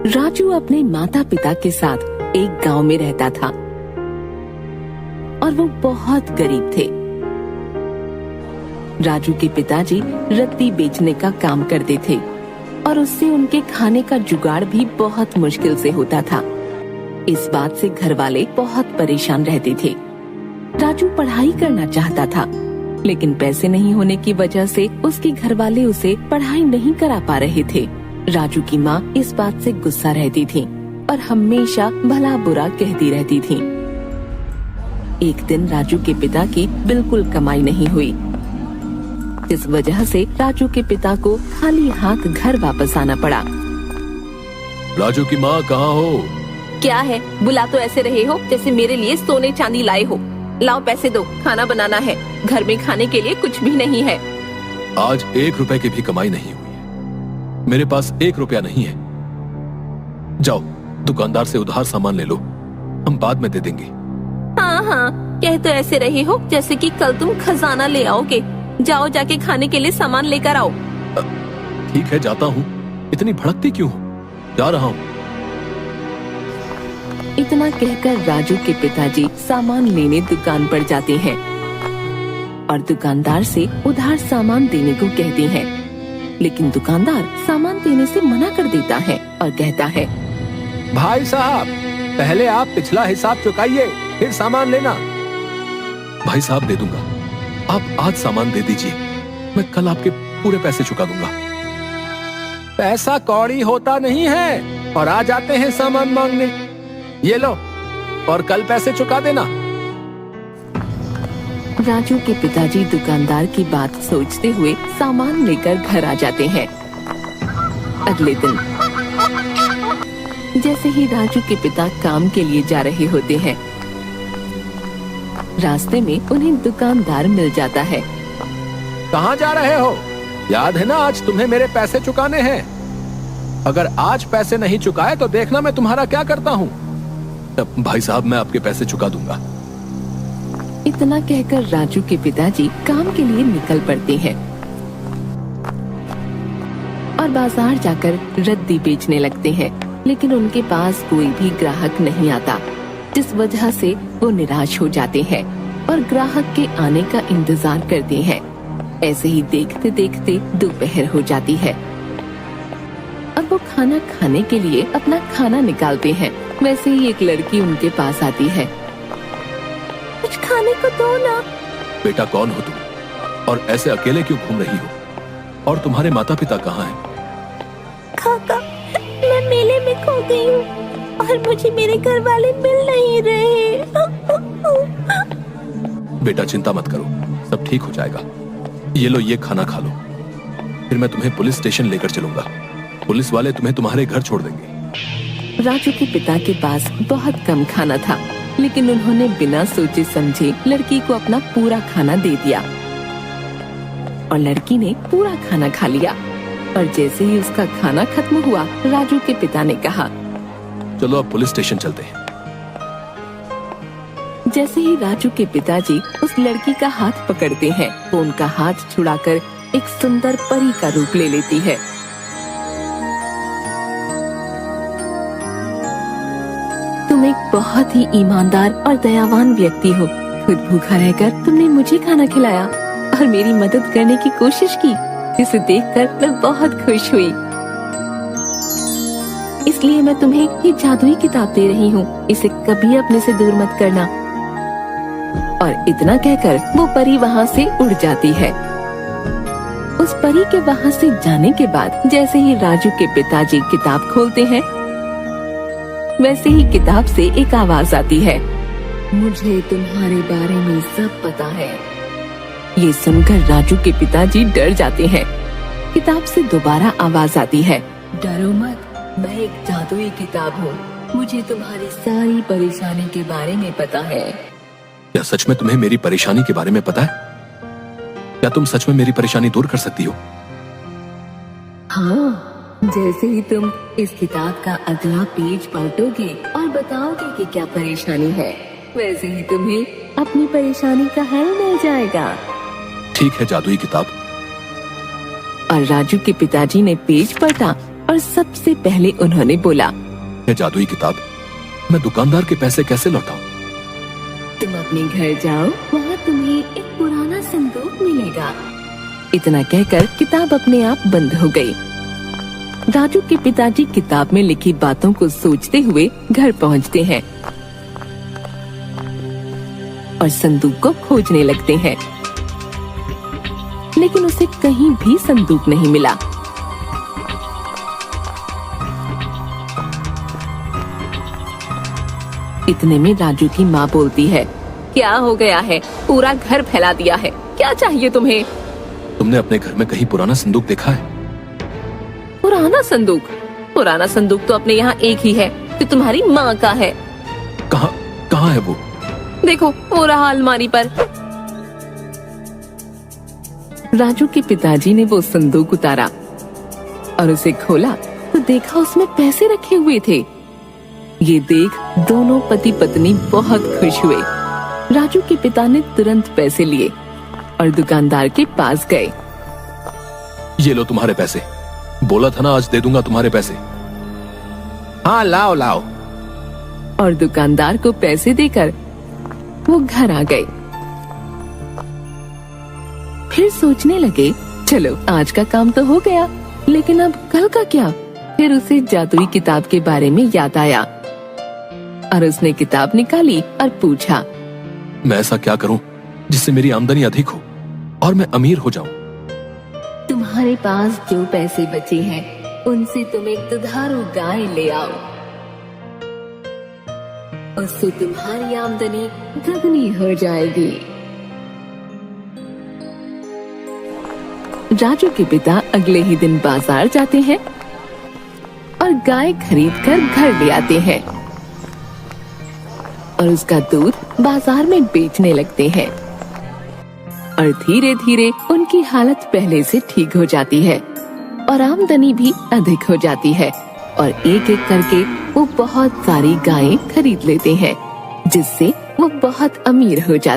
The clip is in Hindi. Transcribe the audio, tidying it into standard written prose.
राजू अपने माता पिता के साथ एक गांव में रहता था और वो बहुत गरीब थे। राजू के पिताजी रत्ती बेचने का काम करते थे और उससे उनके खाने का जुगाड़ भी बहुत मुश्किल से होता था। इस बात से घर वाले बहुत परेशान रहते थे। राजू पढ़ाई करना चाहता था, लेकिन पैसे नहीं होने की वजह से उसके घर वाले उसे पढ़ाई नहीं करा पा रहे थे। राजू की माँ इस बात से गुस्सा रहती थी और हमेशा भला बुरा कहती रहती थी। एक दिन राजू के पिता की बिल्कुल कमाई नहीं हुई, इस वजह से राजू के पिता को खाली हाथ घर वापस आना पड़ा। राजू की माँ कहाँ हो? क्या है, बुला तो ऐसे रहे हो जैसे मेरे लिए सोने चांदी लाए हो। लाओ पैसे दो, खाना बनाना है, घर में खाने के लिए कुछ भी नहीं है। आज 1 रुपए की भी कमाई नहीं हुई है। मेरे पास 1 रुपया नहीं है। जाओ दुकानदार से उधार सामान ले लो, हम बाद में दे देंगे। हाँ, कह तो ऐसे रहे हो जैसे कि कल तुम खजाना ले आओगे। जाओ जाके खाने के लिए सामान लेकर आओ। ठीक है, जाता हूँ। इतनी भड़कती क्यों हो? जा रहा हूँ। इतना कहकर राजू के पिताजी सामान लेने दुकान पर जाते हैं और दुकानदार से उधार सामान देने को कहते हैं, लेकिन दुकानदार सामान देने से मना कर देता है और कहता है, भाई साहब, पहले आप पिछला हिसाब चुकाइए, फिर सामान लेना। भाई साहब दे दूंगा, आप आज सामान दे दीजिए, मैं कल आपके पूरे पैसे चुका दूंगा। पैसा कौड़ी होता नहीं है और आ जाते हैं सामान मांगने। ये लो और कल पैसे चुका देना। राजू के पिताजी दुकानदार की बात सोचते हुए सामान लेकर घर आ जाते हैं। अगले दिन जैसे ही राजू के पिता काम के लिए जा रहे होते हैं, रास्ते में उन्हें दुकानदार मिल जाता है। कहाँ जा रहे हो? याद है ना, आज तुम्हें मेरे पैसे चुकाने हैं। अगर आज पैसे नहीं चुकाए तो देखना मैं तुम्हारा क्या करता हूँ। भाई साहब, मैं आपके पैसे चुका दूंगा। इतना कहकर राजू के पिताजी काम के लिए निकल पड़ते हैं और बाजार जाकर रद्दी बेचने लगते हैं, लेकिन उनके पास कोई भी ग्राहक नहीं आता, जिस वजह से वो निराश हो जाते हैं और ग्राहक के आने का इंतजार करते हैं। ऐसे ही देखते देखते दोपहर हो जाती है और वो खाना खाने के लिए अपना खाना निकालते हैं। वैसे ही एक लड़की उनके पास आती है। कुछ खाने को दो ना। बेटा, कौन हो तुम और ऐसे अकेले क्यों घूम रही हो? और तुम्हारे माता पिता कहाँ हैं? काका, मैं मेले में खो गई हूँ और मुझे मेरे घर वाले मिल नहीं रहे। बेटा चिंता मत करो, सब ठीक हो जाएगा। ये लो, ये खाना खा लो, फिर मैं तुम्हें पुलिस स्टेशन लेकर चलूंगा। पुलिस वाले तुम्हें तुम्हारे घर छोड़ देंगे। राजू के पिता के पास बहुत कम खाना था, लेकिन उन्होंने बिना सोचे समझे लड़की को अपना पूरा खाना दे दिया और लड़की ने पूरा खाना खा लिया। और जैसे ही उसका खाना खत्म हुआ, राजू के पिता ने कहा, चलो अब पुलिस स्टेशन चलते हैं। जैसे ही राजू के पिताजी उस लड़की का हाथ पकड़ते हैं, वो उनका हाथ छुड़ाकर एक सुंदर परी का रूप ले लेती है। तुम एक बहुत ही ईमानदार और दयावान व्यक्ति हो। खुद भूखा रहकर तुमने मुझे खाना खिलाया और मेरी मदद करने की कोशिश की। इसे देखकर मैं बहुत खुश हुई, इसलिए मैं तुम्हें ये जादुई किताब दे रही हूँ। इसे कभी अपने से दूर मत करना। और इतना कहकर वो परी वहाँ से उड़ जाती है। उस परी के वहाँ से जाने के बाद जैसे ही राजू के पिताजी किताब खोलते हैं, वैसे ही किताब से एक आवाज आती है, मुझे तुम्हारे बारे में सब पता है। ये सुनकर राजू के पिताजी डर जाते हैं। किताब से दोबारा आवाज आती है, डरो मत, मैं एक जादुई किताब हूँ। मुझे तुम्हारी सारी परेशानी के बारे में पता है। क्या सच में तुम्हें मेरी परेशानी के बारे में पता है? क्या तुम सच में मेरी परेशानी दूर कर सकती हो? हाँ, जैसे ही तुम इस किताब का अगला पेज पलटोगे और बताओगे कि क्या परेशानी है, वैसे ही तुम्हें अपनी परेशानी का हल मिल जाएगा। ठीक है जादुई किताब। और राजू के पिताजी ने पेज पलटा और और सबसे पहले उन्होंने बोला, ये जादुई किताब मैं दुकानदार के पैसे कैसे लौटाऊं? तुम अपने घर जाओ, वहाँ तुम्हें एक पुराना संदूक मिलेगा। इतना कहकर किताब अपने आप बंद हो गई। राजू के पिताजी किताब में लिखी बातों को सोचते हुए घर पहुँचते हैं और संदूक को खोजने लगते हैं, लेकिन उसे कहीं भी संदूक नहीं मिला। इतने में राजू की माँ बोलती है, क्या हो गया है? पूरा घर फैला दिया है, क्या चाहिए तुम्हें? तुमने अपने घर में कहीं पुराना संदूक देखा है? पुराना संदूक? पुराना संदूक तो अपने यहाँ एक ही है जो तुम्हारी माँ का है। कहाँ कहाँ है वो? देखो, वो रहा अलमारी पर। राजू के पिताजी ने वो संदूक उतारा और उसे खोला तो देखा उसमें पैसे रखे हुए थे। ये देख दोनों पति पत्नी बहुत खुश हुए। राजू के पिता ने तुरंत पैसे लिए और दुकानदार के पास गए। ये लो तुम्हारे पैसे, बोला था ना आज दे दूंगा तुम्हारे पैसे। हाँ लाओ लाओ। और दुकानदार को पैसे देकर वो घर आ गए। फिर सोचने लगे, चलो आज का काम तो हो गया, लेकिन अब कल का क्या? फिर उसे जादुई किताब के बारे में याद आया और उसने किताब निकाली और पूछा, मैं ऐसा क्या करूं जिससे मेरी आमदनी अधिक हो और मैं अमीर हो जाऊं? तुम्हारे पास जो पैसे बचे हैं उनसे तुम एक दुधारू गाय ले आओ, उससे तुम्हारी आमदनी दुगनी हो जाएगी। राजू के पिता अगले ही दिन बाजार जाते हैं और गाय खरीदकर घर ले आते हैं और उसका दूध बाजार में बेचने लगते हैं और धीरे धीरे उनकी हालत पहले से ठीक हो जाती है और आमदनी भी अधिक हो जाती है और एक एक करके वो बहुत सारी गायें खरीद लेते हैं, जिससे वो बहुत अमीर हो जाते हैं।